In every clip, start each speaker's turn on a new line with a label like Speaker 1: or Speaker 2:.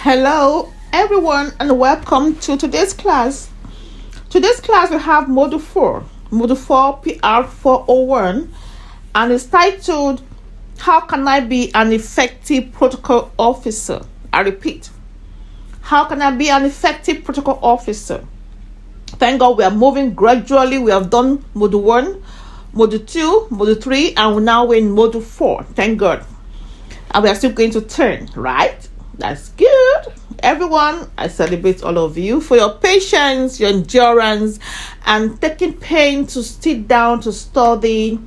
Speaker 1: Hello, everyone, and welcome to today's class. Today's class we have Module 4 PR 401, and it's titled How Can I Be an Effective Protocol Officer? I repeat, how can I be an effective protocol officer? Thank God we are moving gradually. We have done Module 1, Module 2, Module 3, and now we're in Module 4. Thank God. And we are still going to turn, right? That's good. Everyone, I celebrate all of you for your patience, your endurance, and taking pain to sit down to study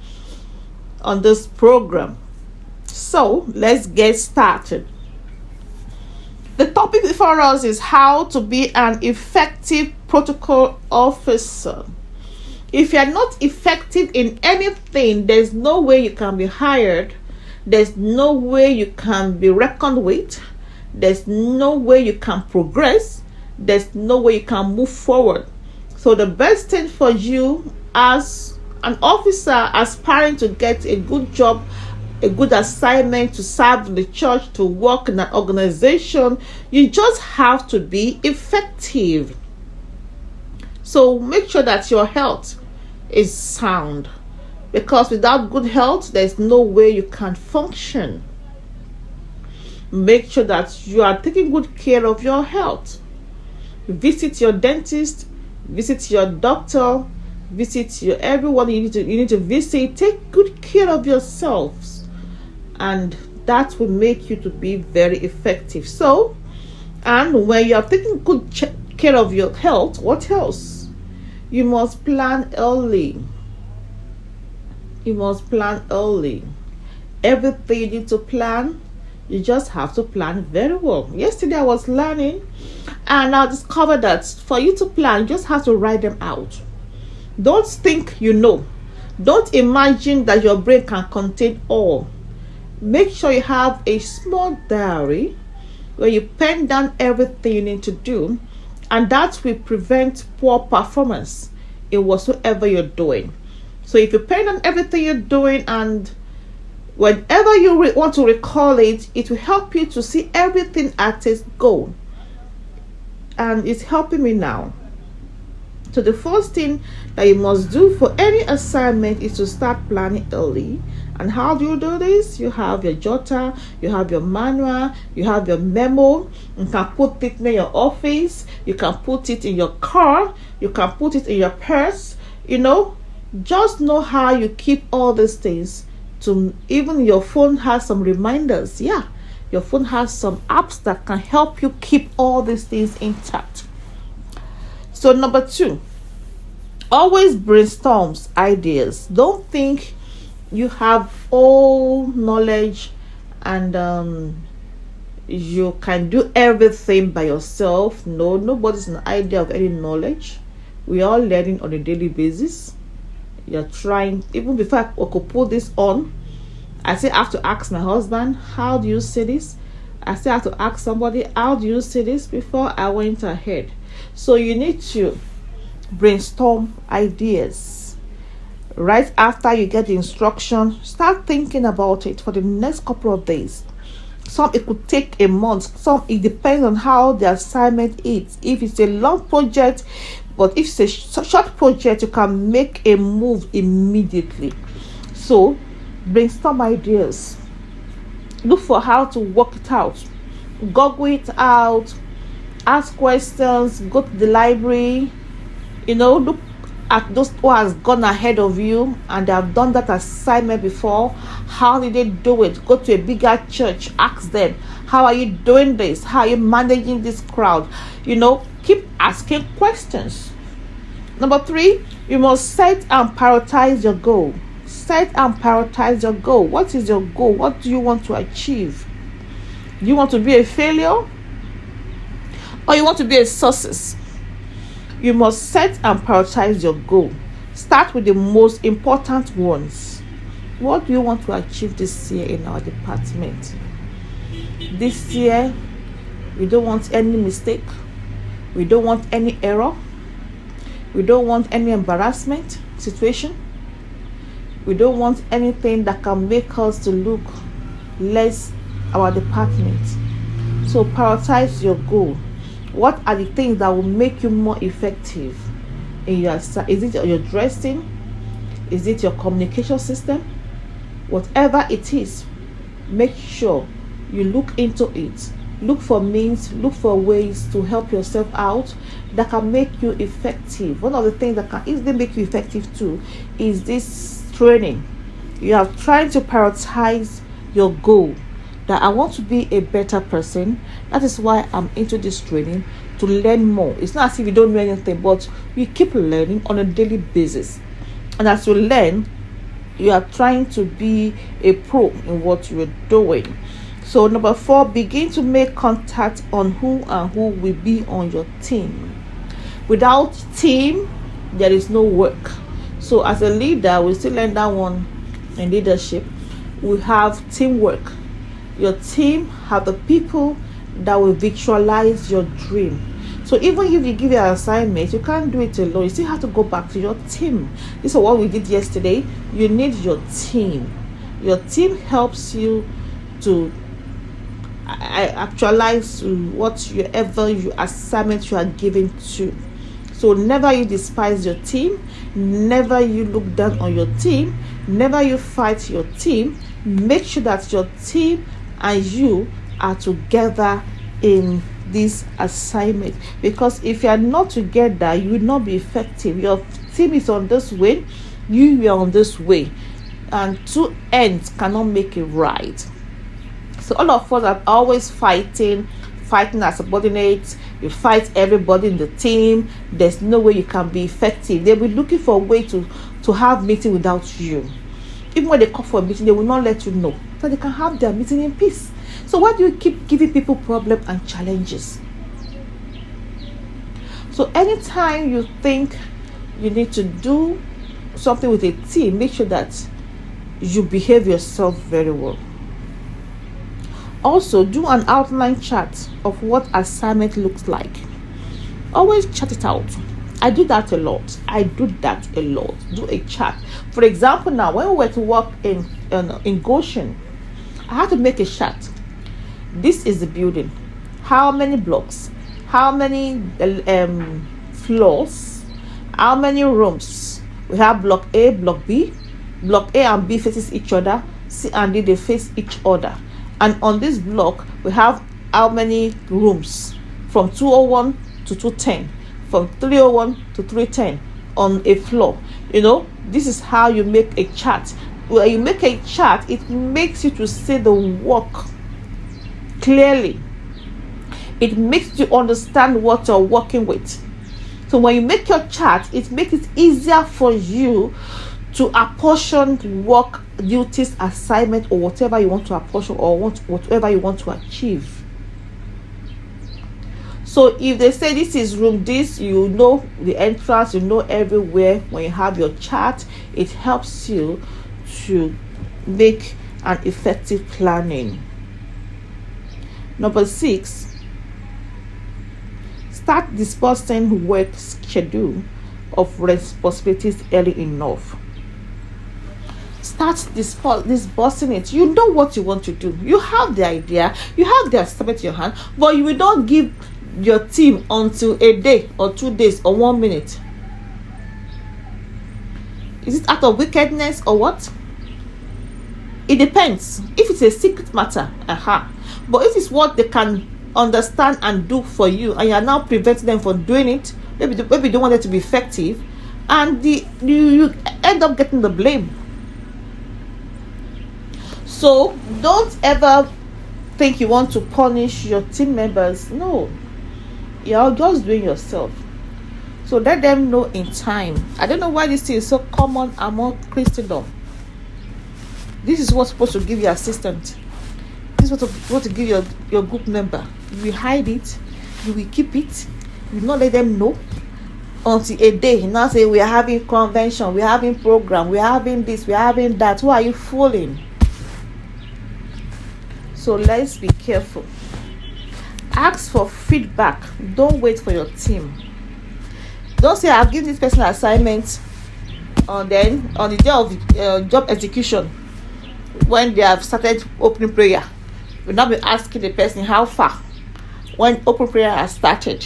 Speaker 1: on this program. So, let's get started. The topic before us is how to be an effective protocol officer. If you're not effective in anything, there's no way you can be hired. There's no way you can be reckoned with. There's no way you can progress. There's no way you can move forward. So the best thing for you as an officer aspiring to get a good job, a good assignment, to serve the church, to work in an organization, you just have to be effective. So make sure that your health is sound, because without good health, there's no way you can function. Make sure that you are taking good care of your health. Visit your dentist, visit your doctor, visit your everyone you need to visit. Take good care of yourselves, and that will make you to be very effective. So, and when you are taking good care of your health, what else? You must plan early. You must plan early. Everything you need to plan, you just have to plan very well. Yesterday I was learning, and I discovered that for you to plan, you just have to write them out. Don't think you know. Don't imagine that your brain can contain all. Make sure you have a small diary where you pen down everything you need to do, and that will prevent poor performance in whatsoever you're doing. So if you pen down everything you're doing, and whenever you want to recall it, it will help you to see everything at its goal. And it's helping me now. So the first thing that you must do for any assignment is to start planning early. And how do you do this? You have your jotter, you have your manual, you have your memo. You can put it in your office, you can put it in your car, you can put it in your purse. Just know how you keep all these things. To even your phone has some reminders. Your phone has some apps that can help you keep all these things intact. So number 2, always brainstorm ideas. Don't think you have all knowledge and you can do everything by yourself. No, nobody's an idea of any knowledge. We are learning on a daily basis. You're trying. Even before I could put this on, I still have to ask my husband, how do you see this? I still have to ask somebody, how do you see this, before I went ahead. So you need to brainstorm ideas. Right after you get the instruction, start thinking about it for the next couple of days. Some it could take a month. Some it depends on how the assignment is. If it's a long project, but if it's a short project, you can make a move immediately. So brainstorm ideas. Look for how to work it out. Google it out. Ask questions. Go to the library. Look at those who has gone ahead of you and they have done that assignment before. How did they do it? Go to a bigger church. Ask them, how are you doing this? How are you managing this crowd? Keep asking questions. Number 3, you must set and prioritize your goal. Set and prioritize your goal. What is your goal? What do you want to achieve? Do you want to be a failure, or you want to be a success? You must set and prioritize your goal. Start with the most important ones. What do you want to achieve this year in our department? This year, we don't want any mistake. We don't want any error. We don't want any embarrassment situation. We don't want anything that can make us to look less our department. So prioritize your goal. What are the things that will make you more effective in your? Is it your dressing? Is it your communication system? Whatever it is, make sure you look into it. Look for means, look for ways to help yourself out that can make you effective. One of the things that can easily make you effective too is this training. You are trying to prioritize your goal, that I want to be a better person. That is why I'm into this training, to learn more. It's not as if you don't know anything, but you keep learning on a daily basis. And as you learn, you are trying to be a pro in what you are doing. So number 4, begin to make contact on who will be on your team. Without team, there is no work. So as a leader, we still learn that one in leadership. We have teamwork. Your team have the people that will visualize your dream. So even if you give your assignment, you can't do it alone. You still have to go back to your team. This is what we did yesterday. You need your team. Your team helps you to actualize whatever your assignment you are given to. So never you despise your team. Never you look down on your team. Never you fight your team. Make sure that your team and you are together in this assignment, because if you are not together, you will not be effective. Your team is on this way, you are on this way, and two ends cannot make it right. So all of us are always fighting as subordinates. You fight everybody in the team. There's no way you can be effective. They'll be looking for a way to have meeting without you. Even when they call for a meeting, they will not let you know, so they can have their meeting in peace. So why do you keep giving people problems and challenges? So anytime you think you need to do something with a team, make sure that you behave yourself very well. Also, do an outline chart of what assignment looks like. Always chart it out. I do that a lot. Do a chart. For example, now when we were to work in Goshen, I had to make a chart. This is the building. How many blocks? How many floors? How many rooms? We have block A, block B. Block A and B faces each other. C and D, they face each other. And on this block, we have how many rooms? From 201 to 210. From 301 to 310 on a floor. This is how you make a chart. When you make a chart, it makes you to see the work clearly. It makes you understand what you're working with. So when you make your chart, it makes it easier for you to apportion work, duties, assignment, or whatever you want to apportion, or whatever you want to achieve. So if they say this is room this, you know the entrance, you know everywhere. When you have your chart, it helps you to make an effective planning. Number 6, start dispersing work schedule of responsibilities early enough. Start dispersing it. You know what you want to do. You have the idea. You have the assignment in your hand, but you will not give your team until a day or 2 days or 1 minute. Is it out of wickedness or what? It depends. If it's a secret matter, but if it's what they can understand and do for you, and you are now preventing them from doing it, maybe they don't want it to be effective, and you end up getting the blame. So don't ever think you want to punish your team members. No, you're just doing yourself. So let them know in time. I don't know why this thing is so common among Christendom. This is what's supposed to give your assistant. This is what to give your group member. You will hide it. You will keep it. You will not let them know until a day. Now say we are having convention, we are having program, we are having this, we are having that. Who are you fooling? So let's be careful. Ask for feedback. Don't wait for your team. Don't say I've given this person an assignment, then on the day of job execution, when they have started opening prayer, you'll not be asking the person how far. when open prayer has started,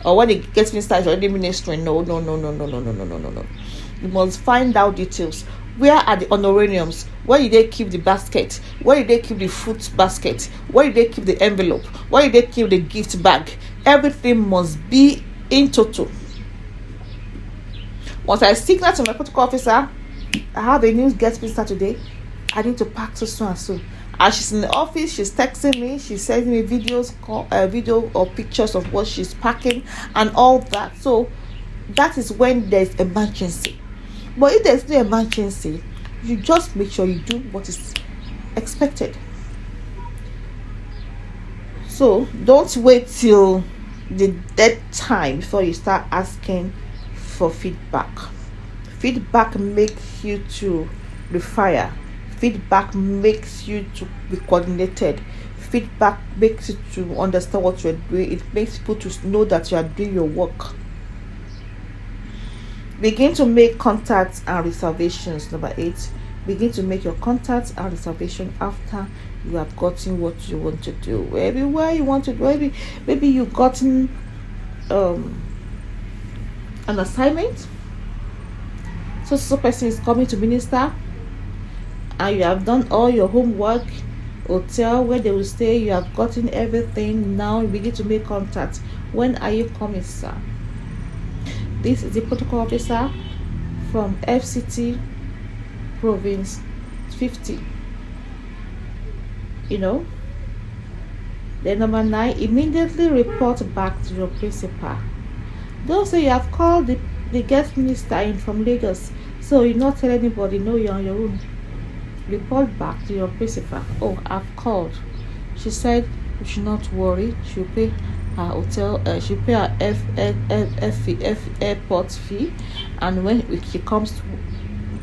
Speaker 1: or when it gets started already ministering. No, no, no, no, no, no, no, no, no, no, no. You must find out details. Where are the honorariums? Where did they keep the basket? Where did they keep the fruit basket? Where did they keep the envelope? Where did they keep the gift bag? Everything must be in total. Once I signal to my protocol officer, I have a new guest visitor today, I need to pack so and so. As she's in the office, she's texting me, she's sending me video or pictures of what she's packing and all that. So that is when there's emergency. But if there's no emergency, you just make sure you do what is expected. So don't wait till the dead time before you start asking for feedback. Feedback makes you to refire. Feedback makes you to be coordinated. Feedback makes you to understand what you're doing. It makes people to know that you are doing your work. Begin to make contacts and reservations. Number 8. Begin to make your contacts and reservations after you have gotten what you want to do. Maybe where you want to do. Maybe you've gotten an assignment. So person is coming to minister, and you have done all your homework, hotel where they will stay, you have gotten everything. Now you begin to make contact. When are you coming, sir? This is the protocol officer from FCT province 50. Then number 9, immediately report back to your principal. Don't say you have called the guest minister in from Lagos, so you not tell anybody. No, you're on your own. Report back to your principal. Oh, I've called. She said you should not worry. She'll pay her hotel. She'll pay her airport fee, and when she comes to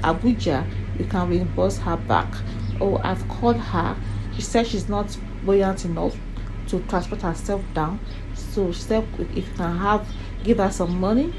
Speaker 1: Abuja, you can reimburse her back. Oh, I've called her. She said she's not buoyant enough to transport herself down, so she said if you can give her some money,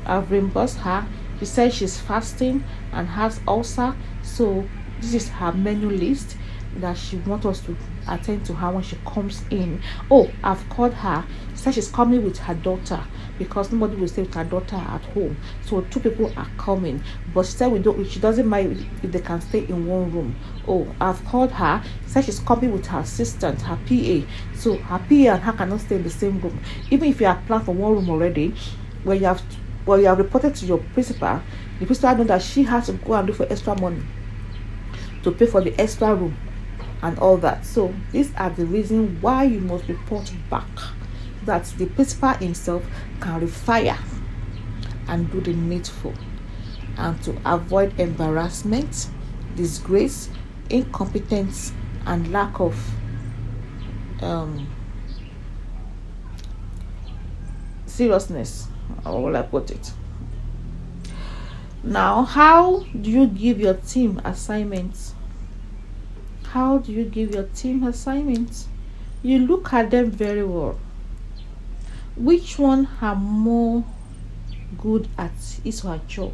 Speaker 1: I've reimbursed her. She said she's fasting and has ulcer, so this is her menu list that she wants us to attend to her when she comes in. Oh, I've called her. She said she's coming with her daughter because nobody will stay with her daughter at home, so 2 people are coming. But she said she doesn't mind if they can stay in one room. Oh, I've called her. She said she's coming with her assistant, her PA, so her PA and her cannot stay in the same room. Even if you have planned for one room already, when you have reported to your principal, the principal knows that she has to go and look for extra money to pay for the extra room and all that. So these are the reasons why you must report back, that the principal himself can refire and do the needful, and to avoid embarrassment, disgrace, incompetence, and lack of seriousness, or will I put it. Now, how do you give your team assignments? How do you give your team assignments? You look at them very well. Which one are more good at his or her job?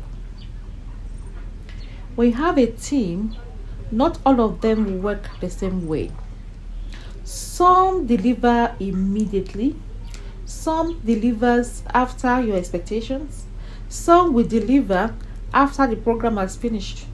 Speaker 1: When you have a team, not all of them will work the same way. Some deliver immediately, some delivers after your expectations, some will deliver after the program has finished.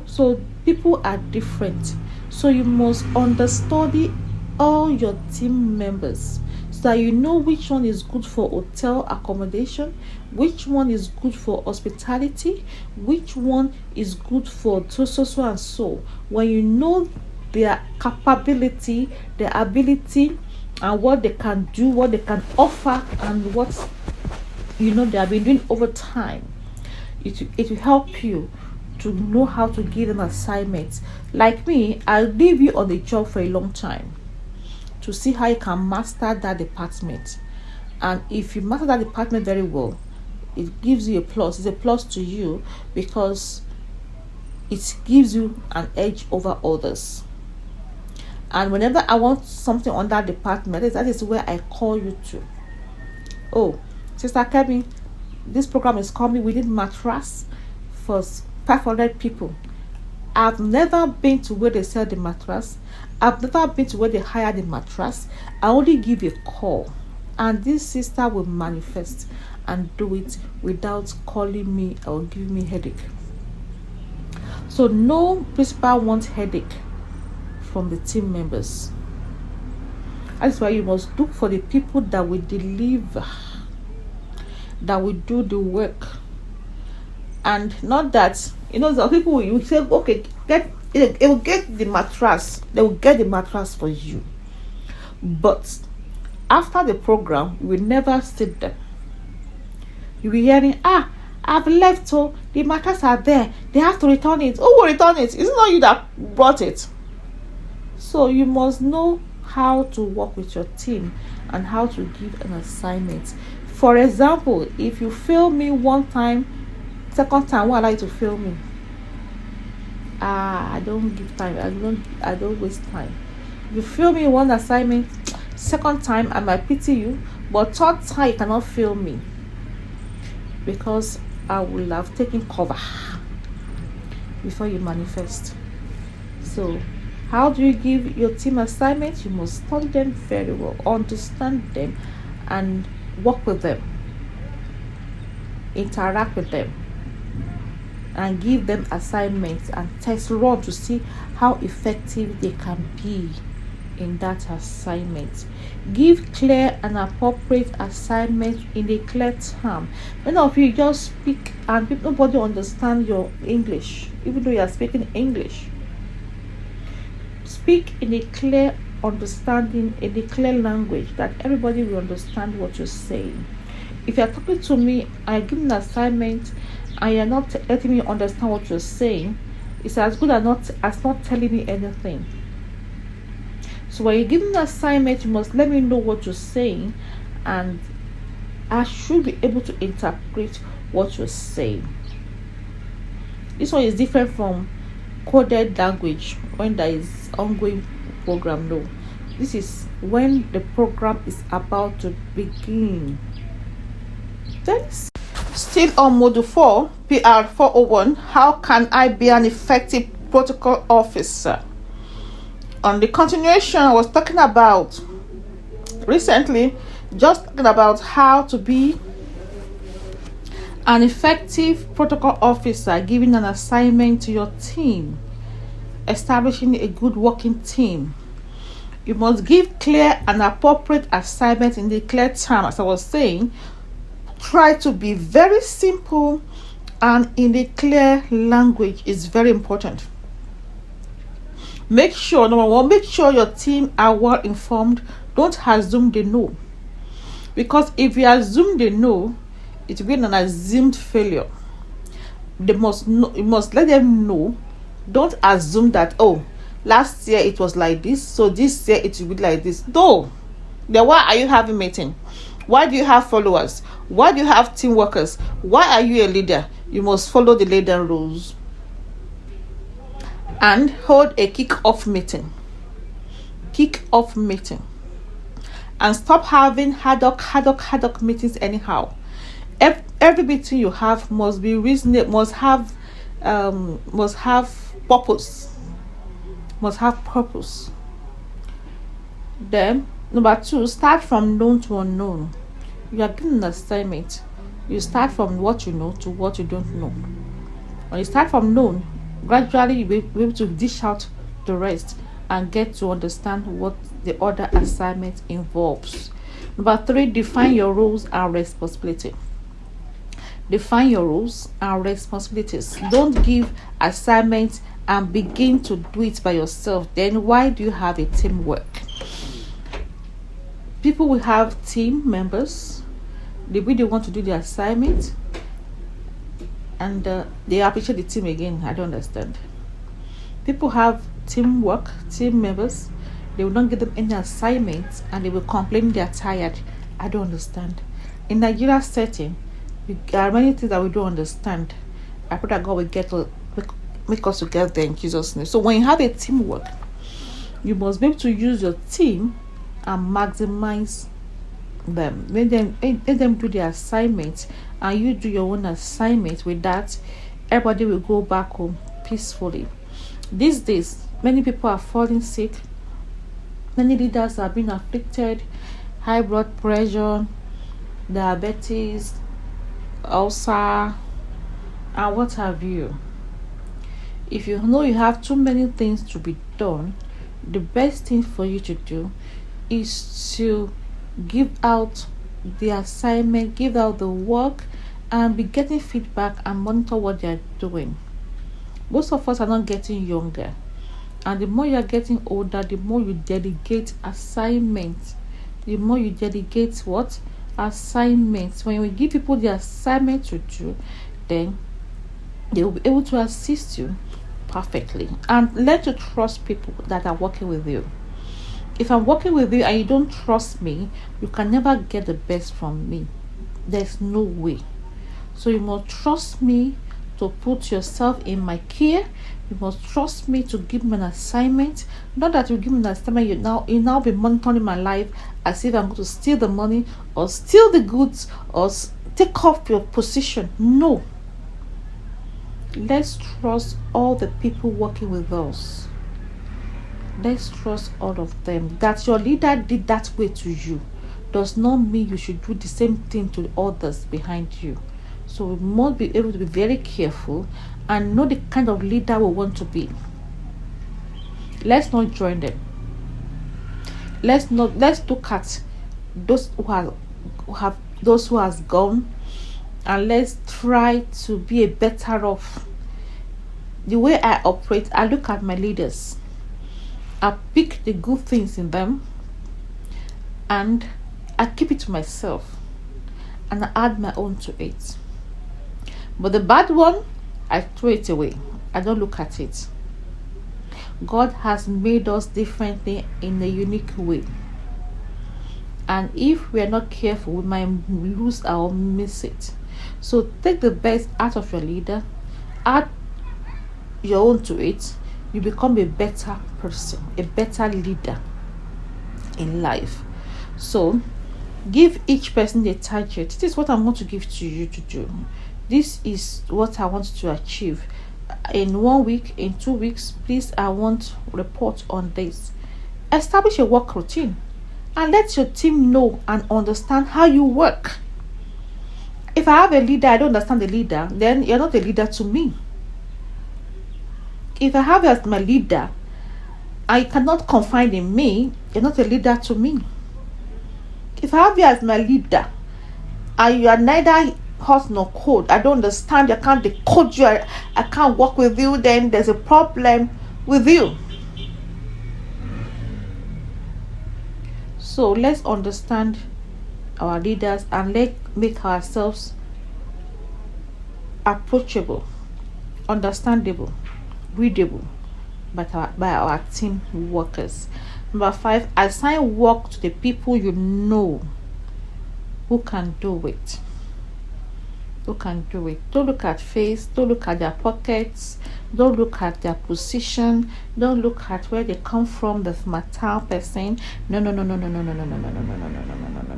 Speaker 1: So people are different, so you must understudy all your team members so that you know which one is good for hotel accommodation, which one is good for hospitality, which one is good for so and so. When you know their capability, their ability, and what they can do, what they can offer, and what they have been doing over time, it will help you to know how to give them assignments. Like me, I'll leave you on the job for a long time to see how you can master that department. And if you master that department very well, it gives you a plus. It's a plus to you because it gives you an edge over others. And whenever I want something on that department, that is where I call you to. Oh, Sister Kemi, this program is coming. We need mattress for 500 people. I've never been to where they sell the mattress. I've never been to where they hire the mattress. I only give a call, and this sister will manifest and do it without calling me or giving me headache. So no principal wants headache from the team members. That's why you must look for the people that will deliver, that will do the work. And not that, some people, you say, okay, they will get the mattress. They will get the mattress for you. But after the program, you will never sit there. You'll be hearing, I've left, so the mattress are there. They have to return it. Who will return it? It's not you that brought it. So you must know how to work with your team and how to give an assignment. For example, if you fail me one time, second time, why like to fail me? I don't give time. I don't waste time. If you fail me one assignment, second time I might pity you, but third time you cannot fail me, because I will have taken cover before you manifest. So how do you give your team assignments? You must study them very well, understand them, and work with them, interact with them, and give them assignments and test run to see how effective they can be in that assignment. Give clear and appropriate assignments in a clear term. Many of you just speak and nobody understand your English, even though you are speaking English. Speak in a clear understanding, in a clear language that everybody will understand what you're saying. If you're talking to me, I give an assignment and you're not letting me understand what you're saying, it's as good as not telling me anything. So when you give me an assignment, you must let me know what you're saying, and I should be able to interpret what you're saying. This one is different from coded language when there is ongoing program. No, this is when the program is about to begin. Then, still on module 4, PR 401, how can I be an effective protocol officer? On the continuation, I was talking about recently, just talking about how to be an effective protocol officer, giving an assignment to your team, establishing a good working team. You must give clear and appropriate assignments in the clear term. As I was saying, try to be very simple and in a clear language is very important. Make sure, number one, make sure your team are well informed. Don't assume they know, because if you assume they know, it will be an assumed failure. They must know. You must let them know. Don't assume that, last year it was like this, so this year it will be like this. No. Then why are you having meeting? Why do you have followers? Why do you have team workers? Why are you a leader? You must follow the leader rules and hold a kick-off meeting. Kick-off meeting. And stop having ad hoc meetings anyhow. Every meeting you have must be reasonable, must have purpose. Must have purpose. Then, number 2, start from known to unknown. You are given an assignment. You start from what you know to what you don't know. When you start from known, gradually you'll be able to dish out the rest and get to understand what the other assignment involves. Number 3, define your roles and responsibility. Define your roles and responsibilities. Don't give assignments and begin to do it by yourself. Then why do you have a teamwork? People will have team members. They really want to do the assignment, and they appreciate the team again. I don't understand. People have teamwork, team members. They will not give them any assignments, and they will complain they're tired. I don't understand. In Nigeria setting, there are many things that we don't understand. I pray that God will make us together in Jesus' name. So when you have a teamwork, you must be able to use your team and maximize them. Let them do their assignment, and you do your own assignment. With that, everybody will go back home peacefully. These days, many people are falling sick. Many leaders are being afflicted. High blood pressure, diabetes, ulcer, and what have you. If you know you have too many things to be done, the best thing for you to do is to give out the assignment, give out the work, and be getting feedback and monitor what they are doing. Most of us are not getting younger, and the more you are getting older, the more you delegate assignments. The more you delegate what? Assignments. When you give people the assignment to do, then they will be able to assist you perfectly. And learn to trust people that are working with you. If I'm working with you and you don't trust me, you can never get the best from me. There's no way. So you must trust me to put yourself in my care. You must trust me to give me an assignment. Not that you give me an assignment, you now be monitoring my life as if I'm going to steal the money or steal the goods or take off your position. No. Let's trust all the people working with us. Let's trust all of them. That your leader did that way to you does not mean you should do the same thing to others behind you. So we must be able to be very careful and know the kind of leader we want to be. Let's not join them. Let's look at those who has gone, and let's try to be a better off. The way I operate, I look at my leaders. I pick the good things in them and I keep it to myself, and I add my own to it. But the bad one, I throw it away. I don't look at it. God has made us differently in a unique way. And if we are not careful, we might lose or miss it. So take the best out of your leader, add your own to it. You become a better person, a better leader in life. So give each person a target. This is what I want to give to you to do. This is what I want to achieve. In 1 week, in 2 weeks, please, I want report on this. Establish a work routine and let your team know and understand how you work. If I have a leader, I don't understand the leader, then you're not a leader to me. If I have you as my leader, I cannot confide in me, you're not a leader to me. If I have you as my leader, and you are neither hot nor cold, I don't understand, I can't decode you, I can't work with you, then there's a problem with you. So let's understand our leaders and let's make ourselves approachable, understandable, readable by our team workers. Number 5, assign work to the people you know who can do it. Don't look at face, don't look at their pockets, don't look at their position, don't look at where they come from, the matter person. No.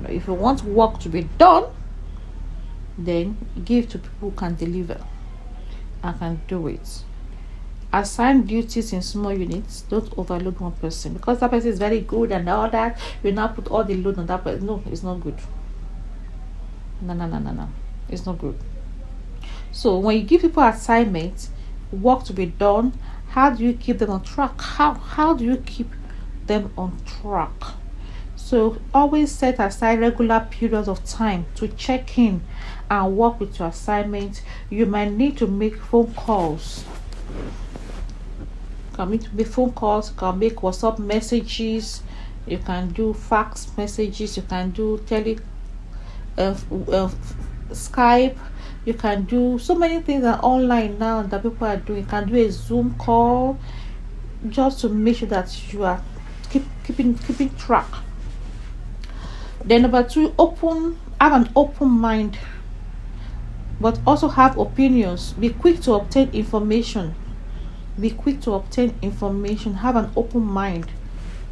Speaker 1: If you want work to be done, then give to people who can deliver and can do it. Assign duties in small units. Don't overload one person because that person is very good and all that. You now put all the load on that person. No, it's not good. No. It's not good. So when you give people assignments, work to be done, how do you keep them on track? How do you keep them on track? So always set aside regular periods of time to check in and work with your assignment. You might need to make phone calls. You can make phone calls, you can make WhatsApp messages, you can do fax messages, you can do Skype, you can do so many things are online now that people are doing. You can do a Zoom call just to make sure that you are keeping track. Then number 2, have an open mind, but also have opinions. Be quick to obtain information. Have an open mind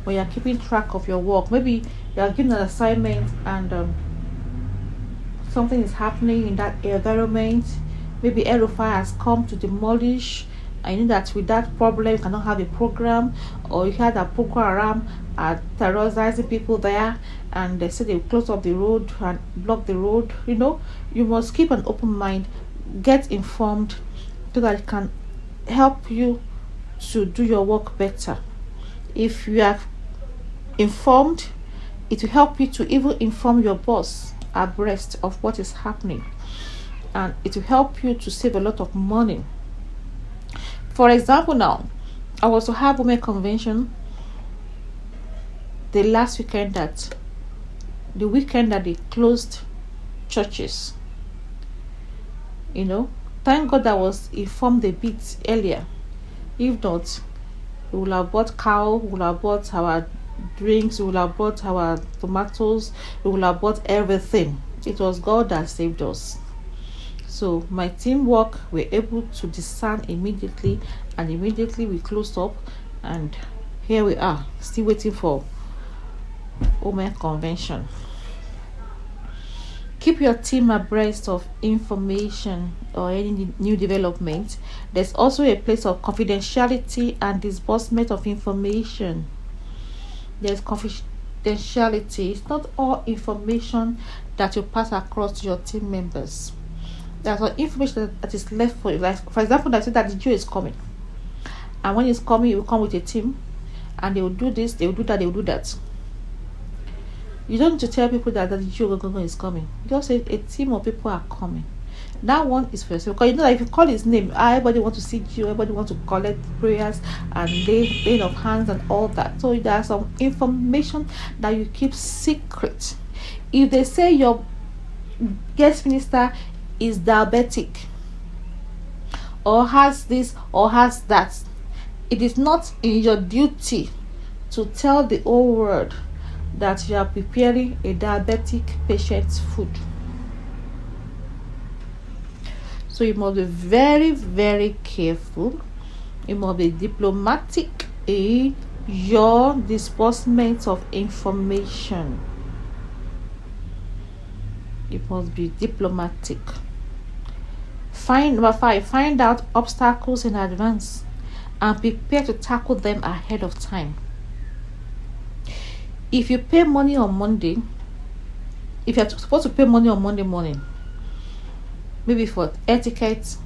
Speaker 1: when you're keeping track of your work. Maybe you're given an assignment and something is happening in that environment. Maybe air fire has come to demolish I know that with that problem you cannot have a program, or you had a program are terrorizing people there, and they say they close up the road and block the road. You must keep an open mind, get informed, so that it can help you to do your work better. If you are informed, it will help you to even inform your boss abreast of what is happening, and it will help you to save a lot of money. For example, now I was to have women convention the last weekend, that the weekend that they closed churches. Thank God I was informed a bit earlier. If not, we would have bought cow, we would have bought our drinks, we would have bought our tomatoes, we would have bought everything. It was God that saved us. So my teamwork were able to discern immediately, and immediately we closed up, and here we are still waiting for women convention. Keep your team abreast of information or any new development. There's also a place of confidentiality and disbursement of information. There's confidentiality. It's not all information that you pass across to your team members. There's some information that is left for you. Like, for example, that say that the Jew is coming, and when he's coming, he will come with a team, and they will do this, they will do that, they will do that. You don't need to tell people that the Jew is coming. Just say a team of people are coming. That one is for yourself, because you know that if you call his name, everybody wants to see you, everybody wants to collect prayers and laying of hands and all that. So there's some information that you keep secret. If they say your guest minister is diabetic, or has this or has that, it is not in your duty to tell the whole world that you are preparing a diabetic patient's food. So you must be very, very careful. You must be diplomatic in your disbursement of information. You must be diplomatic. Number 5, find out obstacles in advance and prepare to tackle them ahead of time. If you pay money on Monday, if you're supposed to pay money on Monday morning, maybe for etiquette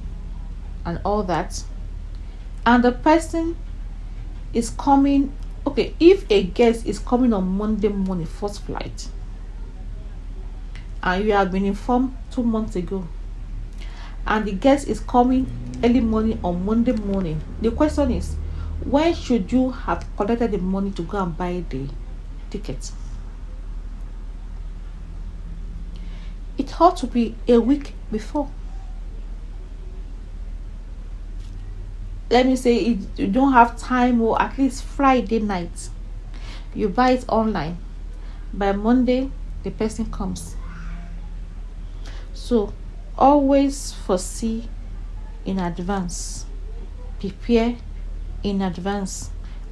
Speaker 1: and all that, and the person is coming, okay, if a guest is coming on Monday morning, first flight, and you have been informed 2 months ago, and the guest is coming early morning on Monday morning, the question is, when should you have collected the money to go and buy the ticket? It ought to be a week before. Let me say you don't have time, or at least Friday night, you buy it online. By Monday, the person comes. So always foresee in advance, prepare in advance,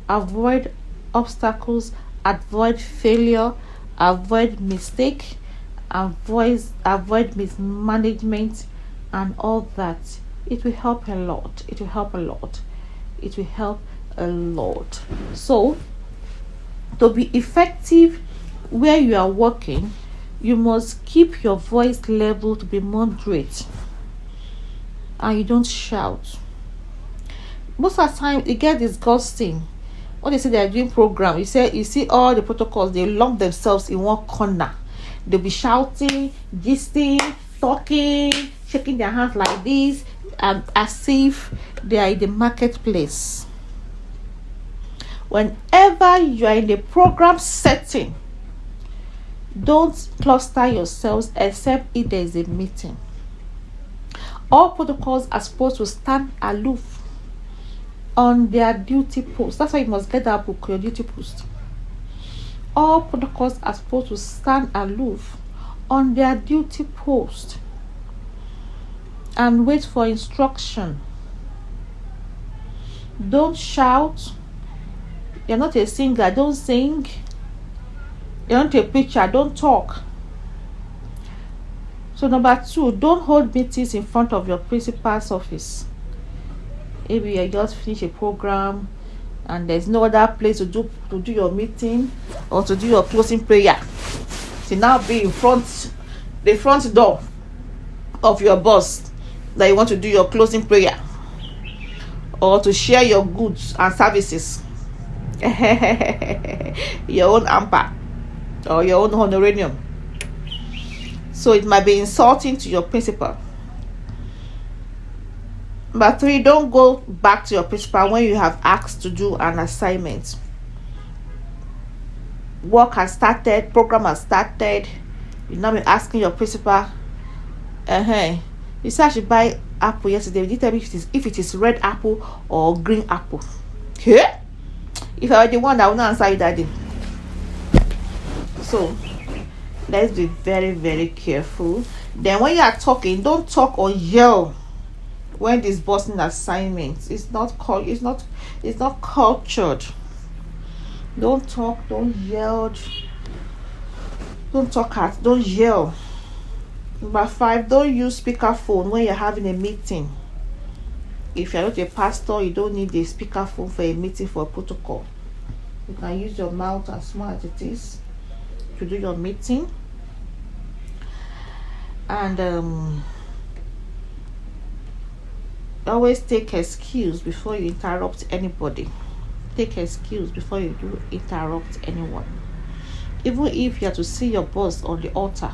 Speaker 1: avoid obstacles, avoid failure, avoid mistake, avoid mismanagement and all that. It will help a lot. It will help a lot. It will help a lot. So to be effective where you are working, you must keep your voice level to be moderate, and you don't shout. Most of the time it gets disgusting when they say they are doing program. You see all the protocols, they lump themselves in one corner. They'll be shouting, gisting, talking, shaking their hands like this, as if they are in the marketplace. Whenever you are in a program setting, don't cluster yourselves except if there is a meeting. All protocols are supposed to stand aloof on their duty post. That's why you must get that book, your duty post. All protocols are supposed to stand aloof on their duty post and wait for instruction. Don't shout. You're not a singer, don't sing. You're not a preacher, don't talk. So number 2, don't hold meetings in front of your principal's office. Maybe you just finish a program and there's no other place to do your meeting or to do your closing prayer. To now be in the front door of your boss that you want to do your closing prayer or to share your goods and services. Your own amper or your own honorarium. So it might be insulting to your principal. Number 3, don't go back to your principal when you have asked to do an assignment. Work has started, program has started. You now be asking your principal, you said I should buy apple yesterday. Did you tell me if it is red apple or green apple? Okay? If I were the one, I would not answer you that day. So let's be very, very careful. Then when you are talking, don't talk or yell when disbursing assignments. It's not cultured. Don't talk, don't yell. Don't yell. Number 5, don't use speakerphone when you're having a meeting. If you're not a pastor, you don't need a speakerphone for a meeting for a protocol. You can use your mouth as small as it is to do your meeting. And always take excuse before you interrupt anybody. Take excuse before you do interrupt anyone. Even if you have to see your boss on the altar,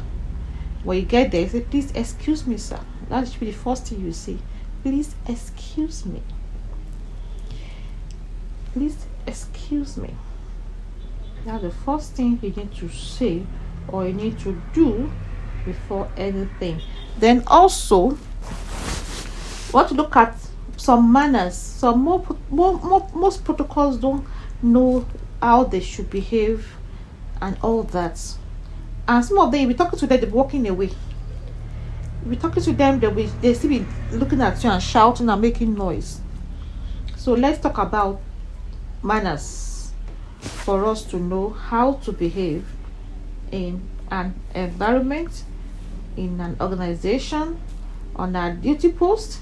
Speaker 1: when you get there, say, please excuse me, sir. That should be the first thing you say. Please excuse me. Please excuse me. That's the first thing you need to say or you need to do before anything. Then also, we want to look at some manners. Most protocols don't know how they should behave and all that. And some of them, you'll be talking to them, they'll be walking away. You'll be talking to them, they'll still be looking at you and shouting and making noise. So let's talk about manners for us to know how to behave in an environment, in an organization, on our duty post,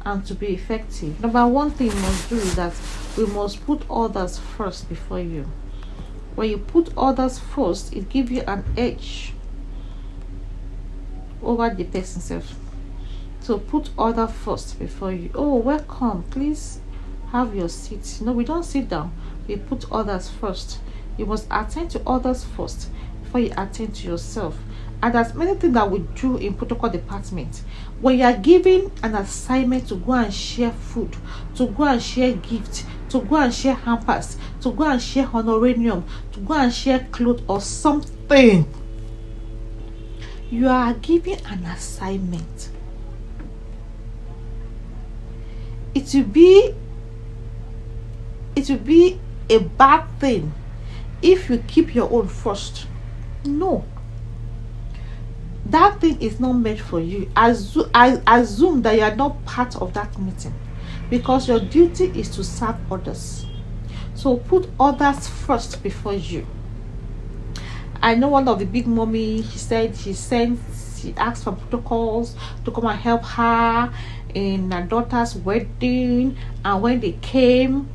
Speaker 1: and to be effective. Number 1 thing we must do is that we must put others first before you. When you put others first, it gives you an edge over the person self. So put others first before you. Oh, welcome, please have your seat. No, we don't sit down, we put others first. You must attend to others first before you attend to yourself. And there's many things that we do in protocol department. When you are given an assignment to go and share food, to go and share gifts, to go and share hampers, to go and share honorarium, to go and share clothes or something, you are given an assignment. It will be a bad thing if you keep your own first. No, that thing is not meant for you. Assume that you are not part of that meeting, because your duty is to serve others. So put others first before you. I know one of the big mommy, she asked for protocols to come and help her in her daughter's wedding, and when they came,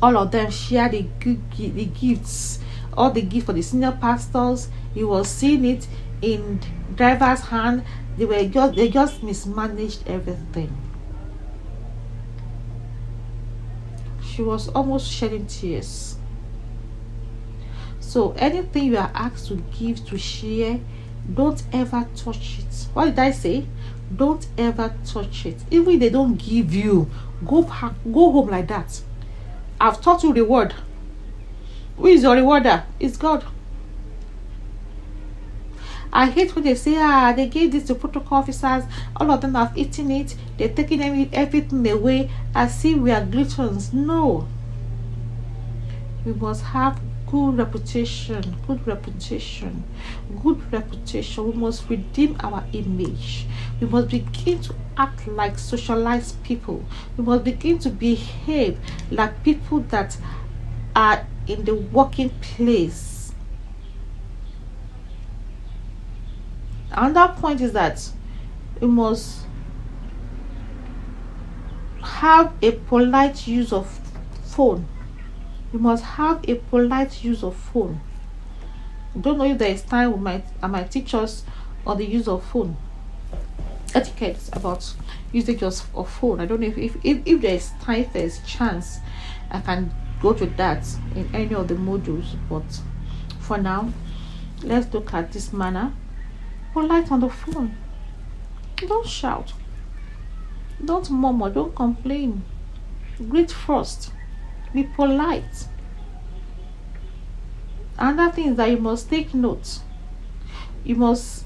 Speaker 1: all of them shared the gifts, all the gifts for the senior pastors. You was seeing it in driver's hand. They just mismanaged everything. She was almost shedding tears. So anything you are asked to give, to share, don't ever touch it. What did I say? Don't ever touch it. Even if they don't give you, go home like that. I've taught you the word. Who is your rewarder? It's God. I hate when they say, they gave this to protocol officers, all of them have eaten it, they're taking everything away as if we are gluttons. No. We must have good reputation. We must redeem our image. We must begin to act like socialized people. We must begin to behave like people that are in the working place. Another point is that we must have a polite use of phone. You must have a polite use of phone. Don't know if there is time I might teach us on the use of phone, etiquette about usage of phone. I don't know if there is time, if there is chance, I can go to that in any of the modules. But for now, let's look at this manner. Polite on the phone. Don't shout. Don't murmur. Don't complain. Greet first. Be polite. Another thing is that you must take note. You must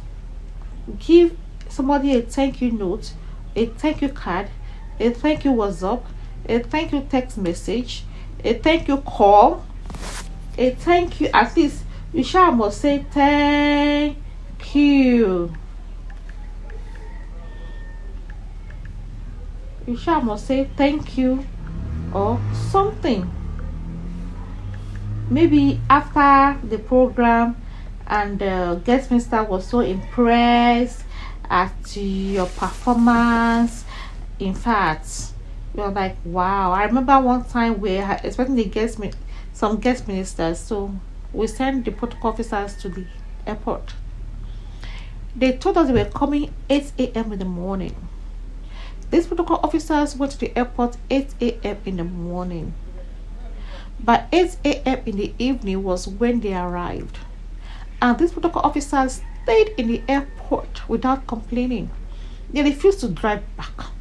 Speaker 1: give somebody a thank you note, a thank you card, a thank you WhatsApp, a thank you text message, a thank you call, a thank you. At least you shall must say thank you. You shall must say thank you or something. Maybe after the program and the guest minister was so impressed at your performance. In fact, you're like, wow. I remember one time we were expecting some guest ministers, so we sent the protocol officers to the airport. They told us they were coming 8 a.m. in the morning. These protocol officers went to the airport 8 a.m. in the morning. By 8 a.m. in the evening was when they arrived. And these protocol officers stayed in the airport without complaining. They refused to drive back.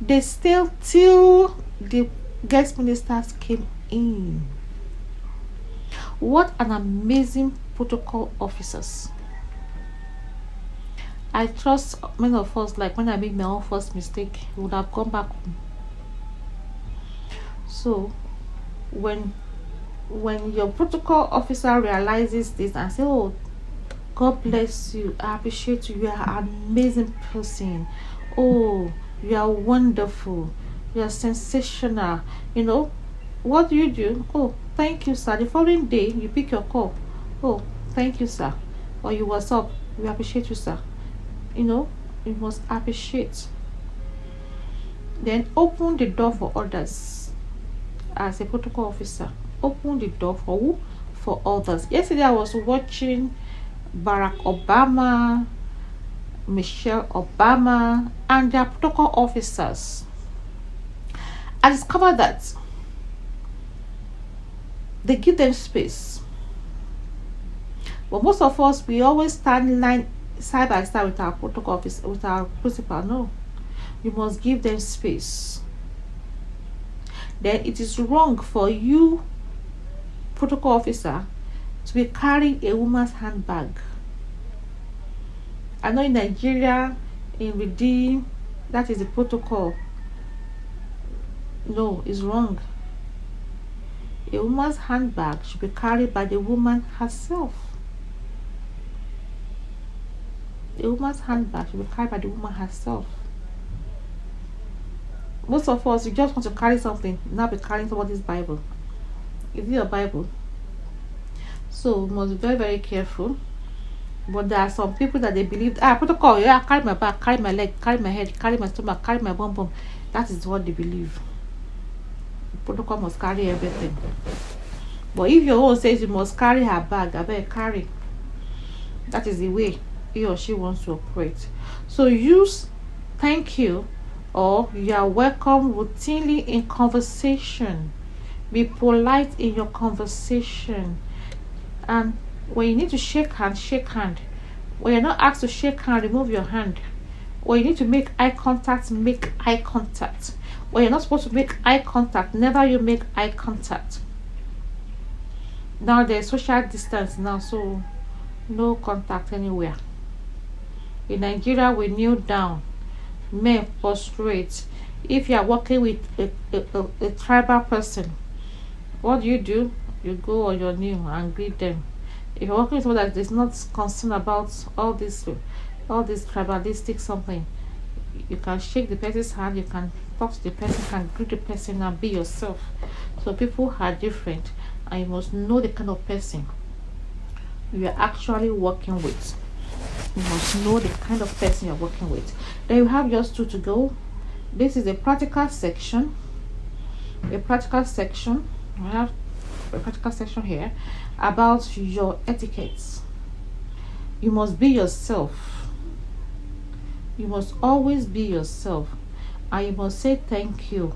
Speaker 1: They stayed till the guest ministers came in. What an amazing protocol officers. I trust many of us, like when I made my own first mistake, we would have gone back home. So when your protocol officer realizes this and say, oh, God bless you, I appreciate you, you are an amazing person, oh, you are wonderful, you are sensational, what do? Oh, thank you, sir. The following day you pick your call, oh, thank you, sir, or you, what's up, we appreciate you, sir. You must appreciate. Then open the door for others. As a protocol officer, open the door for who? For others. Yesterday I was watching Barack Obama, Michelle Obama, and their protocol officers. I discovered that they give them space. But most of us, we always stand in line side by side with our protocol officer, with our principal. No, you must give them space. Then it is wrong for you, protocol officer, to be carrying a woman's handbag. I know in Nigeria, in Redeem, that is the protocol. No, it's wrong. A woman's handbag should be carried by the woman herself. A woman's handbag should be carried by the woman herself. Most of us, we just want to carry something, not be carrying somebody's Bible. Is it your Bible? So we must be very, very careful. But there are some people that they believe, protocol, yeah, carry my back, carry my leg, carry my head, carry my stomach, carry my bum bum. That is what they believe. Protocol must carry everything. But if your own says you must carry her bag, I better carry. That is the way he or she wants to operate. So use thank you or you are welcome routinely in conversation. Be polite in your conversation. And when you need to shake hand, shake hand. When you're not asked to shake hand, remove your hand. When you need to make eye contact, make eye contact. When you're not supposed to make eye contact, never you make eye contact. Now there's social distance now, so no contact anywhere. In Nigeria, we kneel down, men prostrate. If you are working with a tribal person, what do? You go on your knee and greet them. If you're working with someone that is not concerned about all this tribalistic something, you can shake the person's hand, you can talk to the person, can greet the person and be yourself. So people are different and you must know the kind of person you are actually working with. You must know the kind of person you're working with. Then you have just two to go. This is a practical section. A practical section. I have a practical section here about your etiquettes. You must be yourself. You must always be yourself, and you must say thank you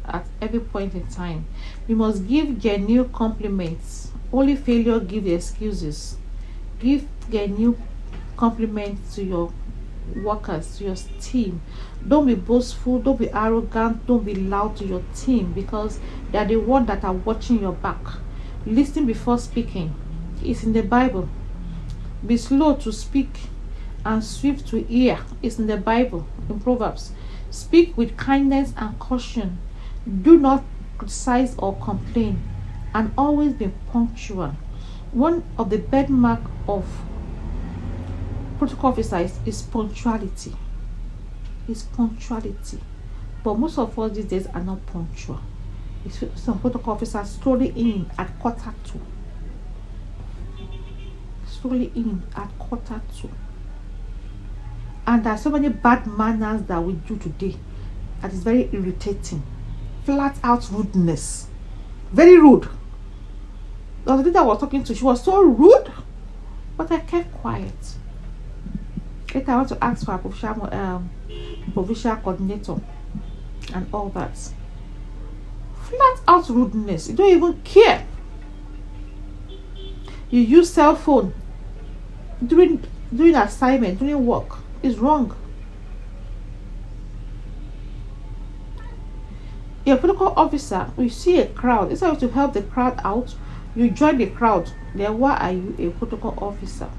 Speaker 1: at every point in time. You must give genuine compliments. Only failure give excuses. Give genuine compliments to your workers, to your team. Don't be boastful, don't be arrogant, don't be loud to your team, because they are the ones that are watching your back. Listen before speaking. It's in the Bible. Be slow to speak and swift to hear. It's in the Bible, in Proverbs. Speak with kindness and caution. Do not criticize or complain, and always be punctual. One of the bedmark of protocol officers is punctuality. Is punctuality. But most of us these days are not punctual. Some protocol officers slowly in at 1:45. Slowly in at 1:45. And there are so many bad manners that we do today that is very irritating. Flat out rudeness. Very rude. The lady that I was talking to, she was so rude, but I kept quiet. Later, I want to ask for a provincial coordinator and all that. Flat out rudeness. You don't even care. You use cell phone during assignment, during work. It's wrong. You're a protocol officer. You see a crowd. Instead of to help the crowd out, you join the crowd. Then why are you a protocol officer?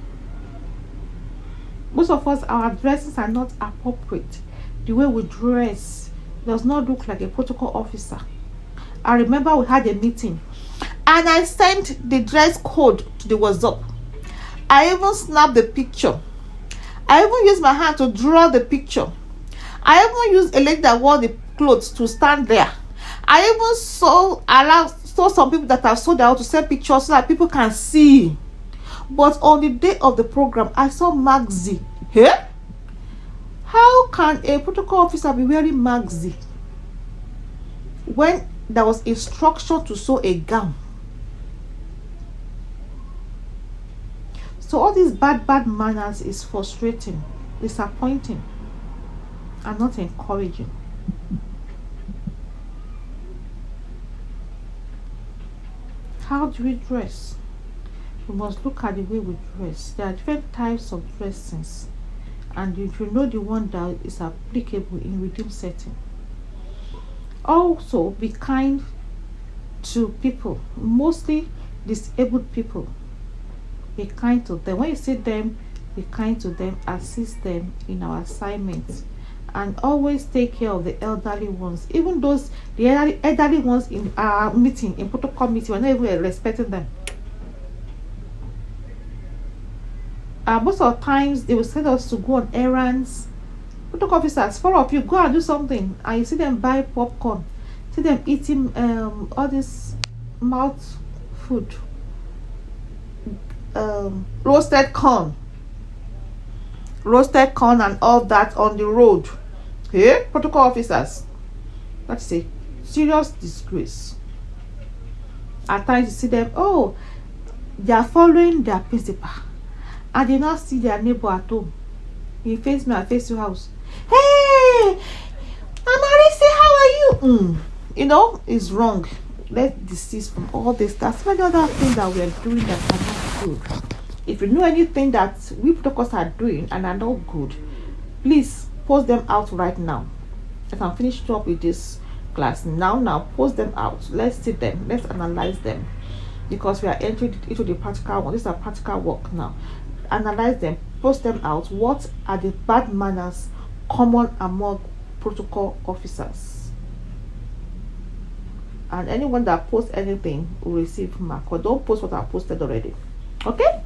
Speaker 1: Most of us, our dresses are not appropriate. The way we dress does not look like a protocol officer. I remember we had a meeting and I sent the dress code to the WhatsApp. I even snapped the picture. I even used my hand to draw the picture. I even used a lady that wore the clothes to stand there. I even saw some people that have sold out to send pictures so that people can see. But on the day of the program, I saw Maxi. Here? How can a protocol officer be wearing Maxi when there was instruction to sew a gown? So all these bad manners is frustrating, disappointing, and not encouraging. How do we dress? We must look at the way we dress. There are different types of dressings, and you should know the one that is applicable in redeemed setting. Also, be kind to people, mostly disabled people. Be kind to them. When you see them, be kind to them, assist them in our assignments, and always take care of the elderly ones. Even those the elderly ones in our meeting, in protocol meeting, we're not even respecting them. Most of the times they will send us to go on errands. Protocol officers, 4 of you go and do something, and you see them buy popcorn, see them eating all this mouth food, roasted corn and all that on the road. Hey, protocol officers, that's a serious disgrace. At times you see them, oh, they are following their principal, and they not see their neighbor at home. You face me, I face your house. Hey, Amarisi, how are you? You know, it's wrong. Let's desist from all this. That's many other things that we are doing that are not good. If you know anything that we protocols are doing and are not good, please post them out right now. I can finish up with this class now. Post them out. Let's see them. Let's analyze them, because we are entering into the practical one. This is a practical work now. Analyze them. Post them out. What are the bad manners common among protocol officers? And anyone that posts anything will receive mark. Or don't post what I posted already. Okay.